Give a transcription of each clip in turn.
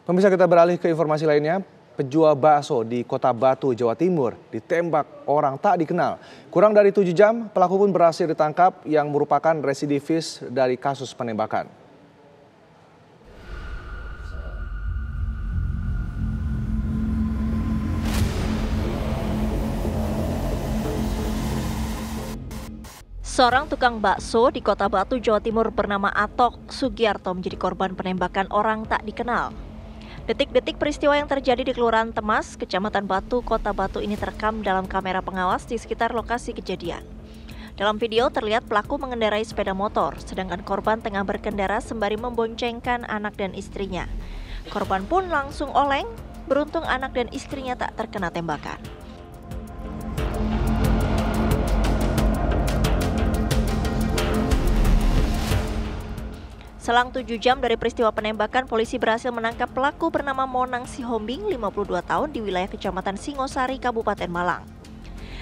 Pemirsa, kita beralih ke informasi lainnya. Penjual bakso di Kota Batu, Jawa Timur ditembak orang tak dikenal. Kurang dari 7 jam, pelaku pun berhasil ditangkap yang merupakan residivis dari kasus penembakan. Seorang tukang bakso di Kota Batu, Jawa Timur bernama Atok Sugiarto menjadi korban penembakan orang tak dikenal. Detik-detik peristiwa yang terjadi di Kelurahan Temas, Kecamatan Batu, Kota Batu ini terekam dalam kamera pengawas di sekitar lokasi kejadian. Dalam video terlihat pelaku mengendarai sepeda motor, sedangkan korban tengah berkendara sembari memboncengkan anak dan istrinya. Korban pun langsung oleng, beruntung anak dan istrinya tak terkena tembakan. Selang 7 jam dari peristiwa penembakan, polisi berhasil menangkap pelaku bernama Monang Sihombing, 52 tahun, di wilayah Kecamatan Singosari, Kabupaten Malang.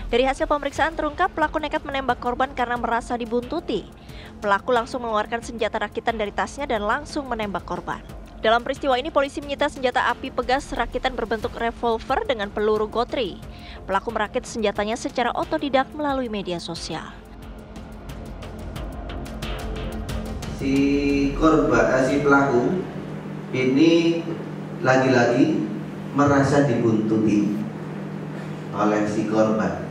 Dari hasil pemeriksaan terungkap pelaku nekat menembak korban karena merasa dibuntuti. Pelaku langsung mengeluarkan senjata rakitan dari tasnya dan langsung menembak korban. Dalam peristiwa ini, polisi menyita senjata api pegas rakitan berbentuk revolver dengan peluru gotri. Pelaku merakit senjatanya secara otodidak melalui media sosial. Si pelaku ini lagi-lagi merasa dibuntuti oleh si korban,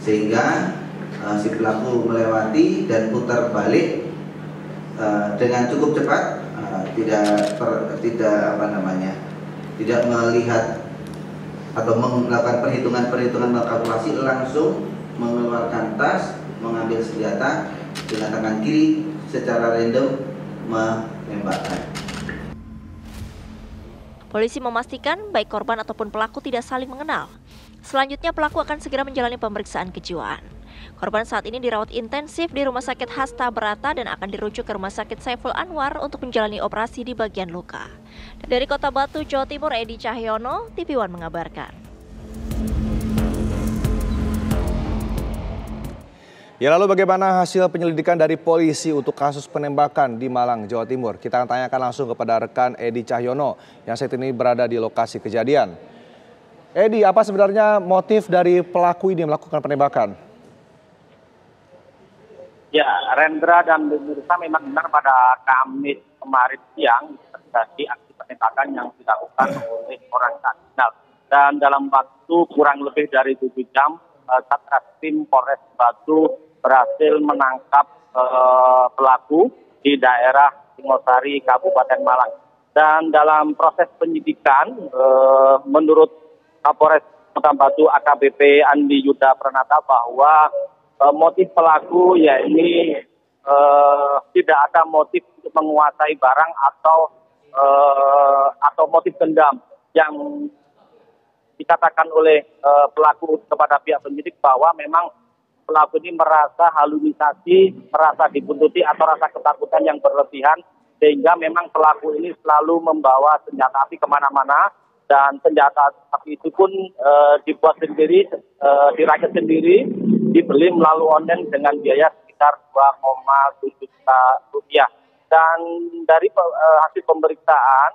sehingga si pelaku melewati dan putar balik dengan cukup cepat, tidak melihat atau melakukan perhitungan kalkulasi, langsung mengeluarkan tas, mengambil senjata dengan tangan kiri secara random menembakkan. Polisi memastikan baik korban ataupun pelaku tidak saling mengenal. Selanjutnya pelaku akan segera menjalani pemeriksaan kejiwaan. Korban saat ini dirawat intensif di Rumah Sakit Hasta Berata dan akan dirujuk ke Rumah Sakit Saiful Anwar untuk menjalani operasi di bagian luka. Dari Kota Batu, Jawa Timur, Edi Cahyono, TV One mengabarkan. Ya, lalu bagaimana hasil penyelidikan dari polisi untuk kasus penembakan di Malang, Jawa Timur? Kita akan tanyakan langsung kepada rekan Edi Cahyono yang saat ini berada di lokasi kejadian. Edi, apa sebenarnya motif dari pelaku ini melakukan penembakan? Ya, Rendra dan pemirsa, memang benar pada Kamis kemarin siang terjadi aksi penembakan yang dilakukan oleh orang tak dikenal. Dan dalam waktu kurang lebih dari 7 jam, Satreskrim Polres Batu berhasil menangkap pelaku di daerah Singosari, Kabupaten Malang. Dan dalam proses penyidikan, menurut Kapolres Kota Batu AKBP Andi Yuda Pranata, bahwa motif pelaku yakni tidak ada motif untuk menguasai barang atau motif dendam yang dikatakan oleh pelaku kepada pihak penyidik bahwa memang pelaku ini merasa halusinasi, merasa dibuntuti atau rasa ketakutan yang berlebihan, sehingga memang pelaku ini selalu membawa senjata api kemana-mana, dan senjata api itu pun dibuat sendiri, dirakit sendiri, dibeli melalui online dengan biaya sekitar 2,7 juta rupiah. Dan dari hasil pemeriksaan,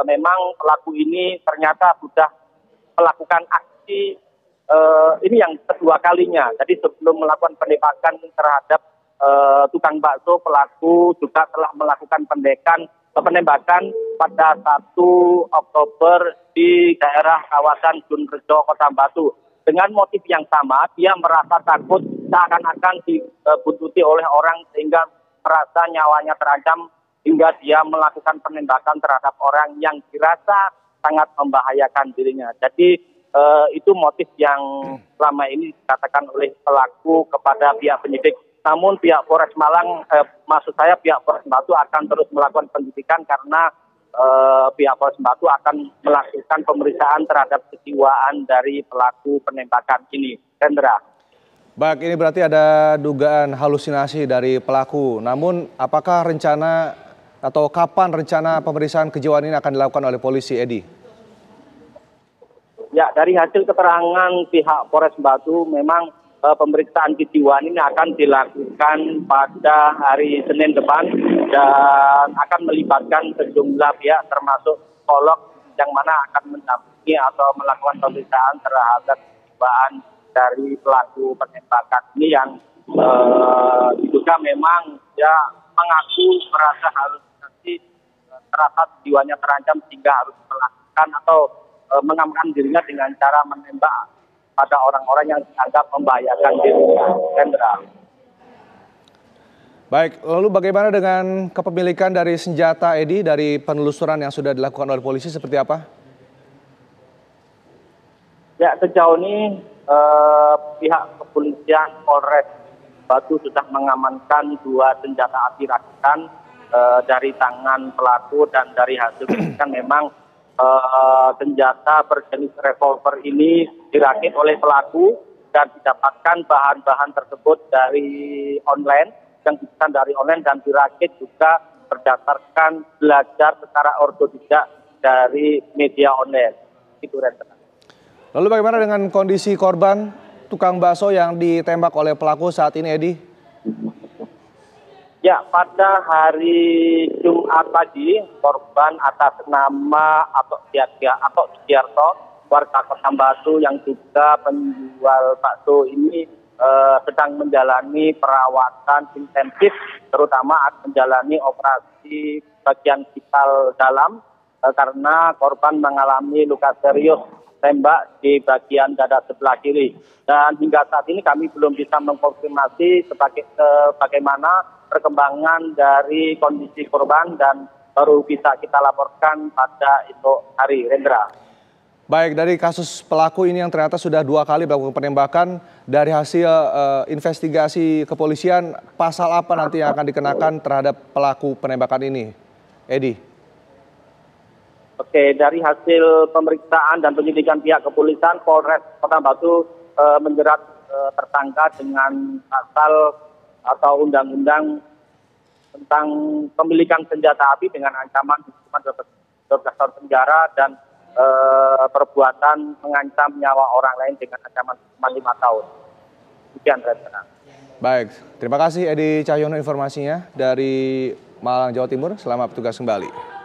memang pelaku ini ternyata sudah melakukan aksi ini yang kedua kalinya. Jadi sebelum melakukan penembakan terhadap tukang bakso, pelaku juga telah melakukan penembakan pada 1 Oktober di daerah kawasan Gunrejo, Kota Batu. Dengan motif yang sama, dia merasa takut seakan-akan dibuntuti oleh orang sehingga merasa nyawanya terancam hingga dia melakukan penembakan terhadap orang yang dirasa sangat membahayakan dirinya. Jadi itu motif yang selama ini dikatakan oleh pelaku kepada pihak penyidik. Namun pihak Polres Malang, pihak Polres Batu akan terus melakukan penyidikan karena pihak Polres Batu akan melakukan pemeriksaan terhadap kejiwaan dari pelaku penembakan ini. Rendra. Baik, ini berarti ada dugaan halusinasi dari pelaku. Namun apakah rencana atau kapan rencana pemeriksaan kejiwaan ini akan dilakukan oleh polisi, Edi? Ya, dari hasil keterangan pihak Polres Batu, memang pemeriksaan kejiwaan ini akan dilakukan pada hari Senin depan dan akan melibatkan sejumlah pihak termasuk psikolog yang mana akan mendampingi atau melakukan pemeriksaan terhadap kejiwaan dari pelaku penembakan ini yang diduga memang dia mengaku merasa halusinasi, terasa jiwanya terancam sehingga harus melakukan atau mengamankan dirinya dengan cara menembak pada orang-orang yang dianggap membahayakan dirinya. Hendra. Baik, lalu bagaimana dengan kepemilikan dari senjata, Edi, dari penelusuran yang sudah dilakukan oleh polisi seperti apa? Ya, sejauh ini pihak kepolisian Polres Batu sudah mengamankan 2 senjata api rakitan dari tangan pelaku, dan dari hasil penyidikan memang senjata berjenis revolver ini dirakit oleh pelaku dan didapatkan bahan-bahan tersebut dari online, yang dipesan dari online dan dirakit juga berdasarkan belajar secara otodidak dari media online. Itu Renata. Lalu bagaimana dengan kondisi korban tukang bakso yang ditembak oleh pelaku saat ini, Edi? Ya, pada hari Jumat pagi, korban atas nama Sugiarto, warga Kota Batu yang juga penjual bakso ini sedang menjalani perawatan intensif, terutama menjalani operasi bagian vital dalam karena korban mengalami luka serius tembak di bagian dada sebelah kiri. Dan hingga saat ini kami belum bisa mengkonfirmasi bagaimana perkembangan dari kondisi korban dan baru bisa kita laporkan pada esok hari, Rendra. Baik, dari kasus pelaku ini yang ternyata sudah 2 kali melakukan penembakan, dari hasil investigasi kepolisian, pasal apa nanti yang akan dikenakan terhadap pelaku penembakan ini, Edi? Oke, dari hasil pemeriksaan dan penyidikan pihak kepolisian, Polres Kota Batu menjerat tersangka dengan pasal atau undang-undang tentang pemilikan senjata api dengan ancaman hukuman 12 tahun penjara dan perbuatan mengancam nyawa orang lain dengan ancaman hukuman 5 tahun. Sekian, Reza. Baik, terima kasih Edi Cahyono informasinya dari Malang, Jawa Timur. Selamat bertugas kembali.